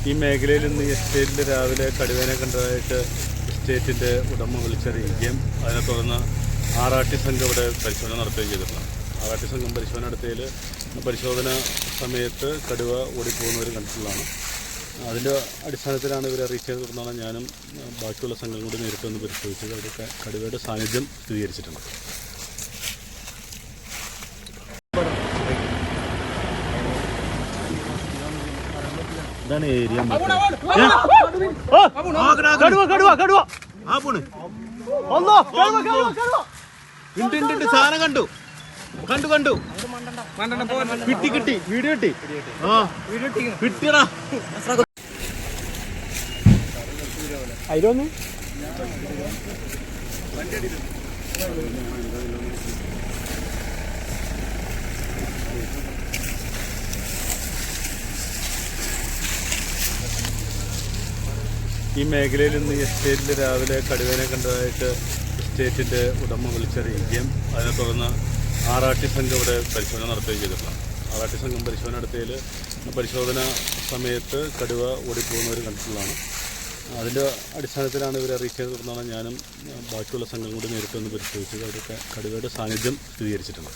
ഈ മേഖലയിൽ ഇന്ന് എസ്റ്റേറ്റിൽ രാവിലെ കടുവേനെ കണ്ടതായിട്ട് എസ്റ്റേറ്റിൻ്റെ ഉടമ വിളിച്ചറിയിക്കുകയും അതിനെ തുടർന്ന് ആറാട്ടി സംഘം ഇവിടെ പരിശോധന നടത്തുകയും ചെയ്തിട്ടുണ്ട്. ആറാട്ടി സംഘം പരിശോധന നടത്തിയതിൽ പരിശോധന സമയത്ത് കടുവ ഓടിപ്പോകുന്നവർ കണ്ടിട്ടുള്ളതാണ്. അതിൻ്റെ അടിസ്ഥാനത്തിലാണ് ഇവരെ അറിയിച്ചത്. തുടർന്നാണ് ഞാനും ബാക്കിയുള്ള സംഘം കൂടി നേരിട്ട് വന്ന് പരിശോധിച്ചത്. അവർക്ക് കടുവയുടെ സാന്നിധ്യം സ്ഥിരീകരിച്ചിട്ടുണ്ട്. ഇതാണ് ഏരിയ. സാധനം കണ്ടു കിട്ടി വീഡിയോ കിട്ടി. കിട്ടിയടാ അതിലൊന്ന് ഈ മേഖലയിൽ ഇന്ന് എസ്റ്റേറ്റിൽ രാവിലെ കടുവേനെ കണ്ടതായിട്ട് എസ്റ്റേറ്റിൻ്റെ ഉടമ വിളിച്ചറിയിക്കുകയും അതിനെ തുടർന്ന് ആറാട്ടി സംഘം ഇവിടെ പരിശോധന നടത്തുകയും ചെയ്തിട്ടുണ്ട്. ആറാട്ടി സംഘം പരിശോധന നടത്തിയതിൽ പരിശോധന സമയത്ത് കടുവ ഓടിപ്പോകുന്നവർ കണ്ടിട്ടുള്ളതാണ്. അതിൻ്റെ അടിസ്ഥാനത്തിലാണ് ഇവരെ അറിയിച്ചത്. തുടർന്നാണ് ഞാനും ബാക്കിയുള്ള സംഘം കൂടി നേരിട്ട് വന്ന് പരിശോധിച്ചത്. അവർക്ക് കടുവയുടെ സാന്നിധ്യം സ്ഥിരീകരിച്ചിട്ടുണ്ട്.